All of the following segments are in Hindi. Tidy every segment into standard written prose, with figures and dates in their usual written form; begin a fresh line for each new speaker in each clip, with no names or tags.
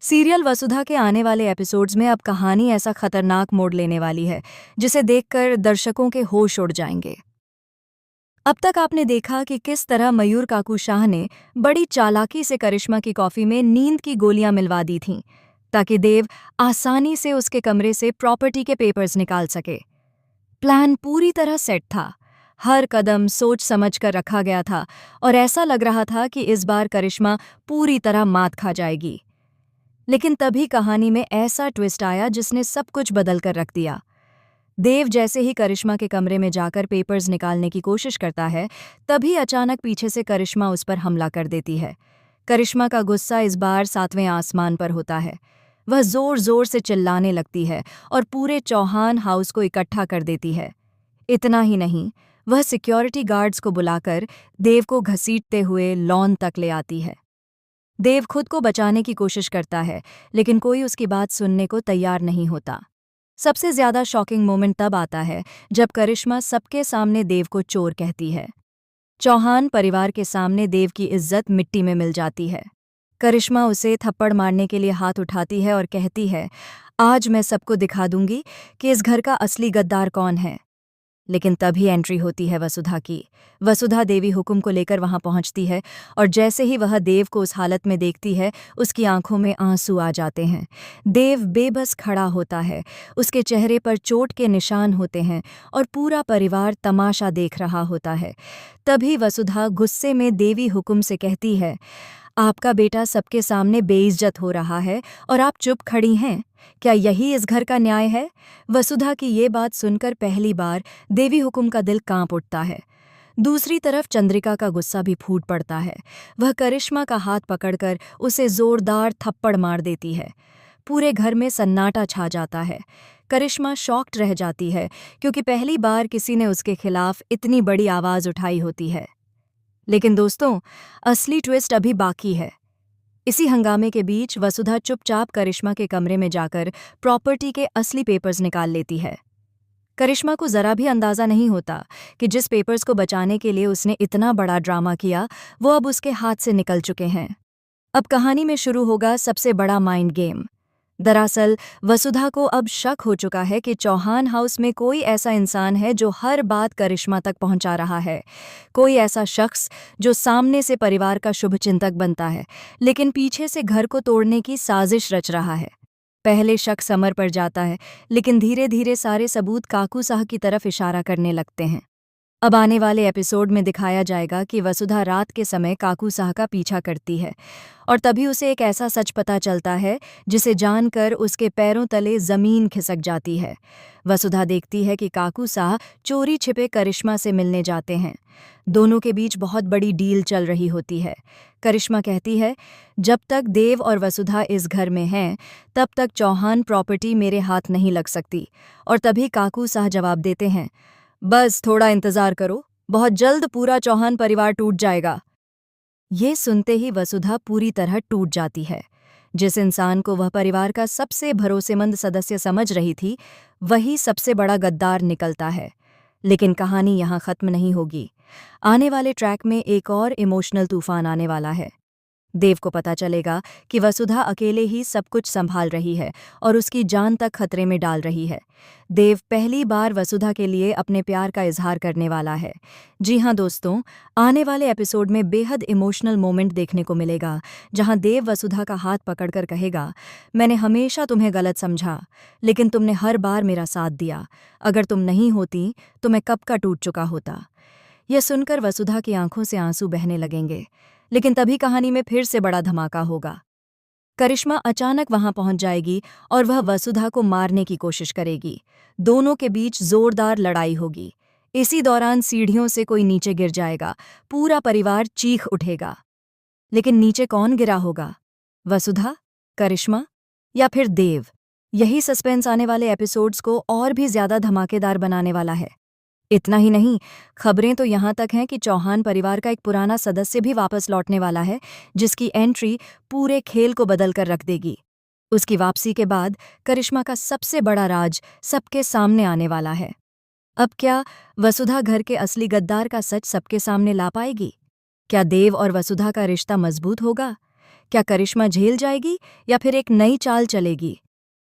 सीरियल वसुधा के आने वाले एपिसोड्स में अब कहानी ऐसा खतरनाक मोड़ लेने वाली है जिसे देखकर दर्शकों के होश उड़ जाएंगे। अब तक आपने देखा कि किस तरह मयूर काकू शाह ने बड़ी चालाकी से करिश्मा की कॉफी में नींद की गोलियां मिलवा दी थीं ताकि देव आसानी से उसके कमरे से प्रॉपर्टी के पेपर्स निकाल सके। प्लान पूरी तरह सेट था। हर कदम सोच समझ कर रखा गया था और ऐसा लग रहा था कि इस बार करिश्मा पूरी तरह मात खा जाएगी। लेकिन तभी कहानी में ऐसा ट्विस्ट आया जिसने सब कुछ बदल कर रख दिया। देव जैसे ही करिश्मा के कमरे में जाकर पेपर्स निकालने की कोशिश करता है, तभी अचानक पीछे से करिश्मा उस पर हमला कर देती है। करिश्मा का गुस्सा इस बार 7वें आसमान पर होता है। वह जोर जोर से चिल्लाने लगती है और पूरे चौहान हाउस को इकट्ठा कर देती है। इतना ही नहीं, वह सिक्योरिटी गार्ड्स को बुलाकर देव को घसीटते हुए लॉन तक ले आती है। देव खुद को बचाने की कोशिश करता है, लेकिन कोई उसकी बात सुनने को तैयार नहीं होता। सबसे ज्यादा शॉकिंग मोमेंट तब आता है जब करिश्मा सबके सामने देव को चोर कहती है। चौहान परिवार के सामने देव की इज्जत मिट्टी में मिल जाती है। करिश्मा उसे थप्पड़ मारने के लिए हाथ उठाती है और कहती है, आज मैं सबको दिखा दूंगी कि इस घर का असली गद्दार कौन है। लेकिन तभी एंट्री होती है वसुधा की। वसुधा देवी हुकुम को लेकर वहां पहुंचती है और जैसे ही वह देव को उस हालत में देखती है, उसकी आंखों में आंसू आ जाते हैं। देव बेबस खड़ा होता है, उसके चेहरे पर चोट के निशान होते हैं और पूरा परिवार तमाशा देख रहा होता है। तभी वसुधा गुस्से में देवी हुकुम से कहती है, आपका बेटा सबके सामने बेइज्जत हो रहा है और आप चुप खड़ी हैं। क्या यही इस घर का न्याय है? वसुधा की ये बात सुनकर पहली बार देवी हुकुम का दिल कांप उठता है। दूसरी तरफ चंद्रिका का गुस्सा भी फूट पड़ता है। वह करिश्मा का हाथ पकड़कर उसे जोरदार थप्पड़ मार देती है। पूरे घर में सन्नाटा छा जाता है। करिश्मा शॉक्ड रह जाती है क्योंकि पहली बार किसी ने उसके खिलाफ इतनी बड़ी आवाज उठाई होती है। लेकिन दोस्तों, असली ट्विस्ट अभी बाकी है। इसी हंगामे के बीच वसुधा चुपचाप करिश्मा के कमरे में जाकर प्रॉपर्टी के असली पेपर्स निकाल लेती है। करिश्मा को जरा भी अंदाजा नहीं होता कि जिस पेपर्स को बचाने के लिए उसने इतना बड़ा ड्रामा किया, वो अब उसके हाथ से निकल चुके हैं। अब कहानी में शुरू होगा सबसे बड़ा माइंड गेम। दरअसल वसुधा को अब शक हो चुका है कि चौहान हाउस में कोई ऐसा इंसान है जो हर बात करिश्मा तक पहुंचा रहा है। कोई ऐसा शख्स जो सामने से परिवार का शुभचिंतक बनता है, लेकिन पीछे से घर को तोड़ने की साजिश रच रहा है। पहले शक समर पर जाता है, लेकिन धीरे धीरे सारे सबूत काकू साह की तरफ इशारा करने लगते हैं। अब आने वाले एपिसोड में दिखाया जाएगा कि वसुधा रात के समय काकू साह का पीछा करती है और तभी उसे एक ऐसा सच पता चलता है जिसे जानकर उसके पैरों तले जमीन खिसक जाती है। वसुधा देखती है कि काकू साह चोरी छिपे करिश्मा से मिलने जाते हैं। दोनों के बीच बहुत बड़ी डील चल रही होती है। करिश्मा कहती है, जब तक देव और वसुधा इस घर में हैं, तब तक चौहान प्रॉपर्टी मेरे हाथ नहीं लग सकती। और तभी काकू साह जवाब देते हैं, बस थोड़ा इंतजार करो, बहुत जल्द पूरा चौहान परिवार टूट जाएगा। ये सुनते ही वसुधा पूरी तरह टूट जाती है। जिस इंसान को वह परिवार का सबसे भरोसेमंद सदस्य समझ रही थी, वही सबसे बड़ा गद्दार निकलता है। लेकिन कहानी यहाँ खत्म नहीं होगी। आने वाले ट्रैक में एक और इमोशनल तूफान आने वाला है। देव को पता चलेगा कि वसुधा अकेले ही सब कुछ संभाल रही है और उसकी जान तक खतरे में डाल रही है। देव पहली बार वसुधा के लिए अपने प्यार का इजहार करने वाला है। जी हाँ दोस्तों, आने वाले एपिसोड में बेहद इमोशनल मोमेंट देखने को मिलेगा, जहां देव वसुधा का हाथ पकड़कर कहेगा, मैंने हमेशा तुम्हें गलत समझा, लेकिन तुमने हर बार मेरा साथ दिया। अगर तुम नहीं होती तो मैं कब का टूट चुका होता। यह सुनकर वसुधा की आंखों से आंसू बहने लगेंगे। लेकिन तभी कहानी में फिर से बड़ा धमाका होगा। करिश्मा अचानक वहां पहुंच जाएगी और वह वसुधा को मारने की कोशिश करेगी। दोनों के बीच जोरदार लड़ाई होगी। इसी दौरान सीढ़ियों से कोई नीचे गिर जाएगा। पूरा परिवार चीख उठेगा। लेकिन नीचे कौन गिरा होगा? वसुधा, करिश्मा या फिर देव? यही सस्पेंस आने वाले एपिसोड्स को और भी ज्यादा धमाकेदार बनाने वाला है। इतना ही नहीं, खबरें तो यहाँ तक हैं कि चौहान परिवार का एक पुराना सदस्य भी वापस लौटने वाला है, जिसकी एंट्री पूरे खेल को बदल कर रख देगी। उसकी वापसी के बाद करिश्मा का सबसे बड़ा राज सबके सामने आने वाला है। अब क्या वसुधा घर के असली गद्दार का सच सबके सामने ला पाएगी? क्या देव और वसुधा का रिश्ता मजबूत होगा? क्या करिश्मा झेल जाएगी या फिर एक नई चाल चलेगी?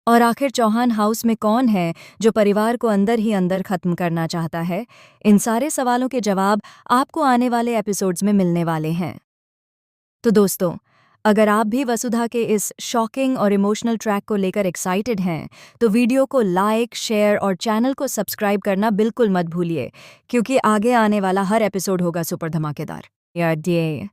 और आखिर चौहान हाउस में कौन है जो परिवार को अंदर ही अंदर खत्म करना चाहता है? इन सारे सवालों के जवाब आपको आने वाले एपिसोड्स में मिलने वाले हैं। तो दोस्तों, अगर आप भी वसुधा के इस शॉकिंग और इमोशनल ट्रैक को लेकर एक्साइटेड हैं, तो वीडियो को लाइक, शेयर और चैनल को सब्सक्राइब करना बिल्कुल मत भूलिए, क्योंकि आगे आने वाला हर एपिसोड होगा सुपर धमाकेदार। या डे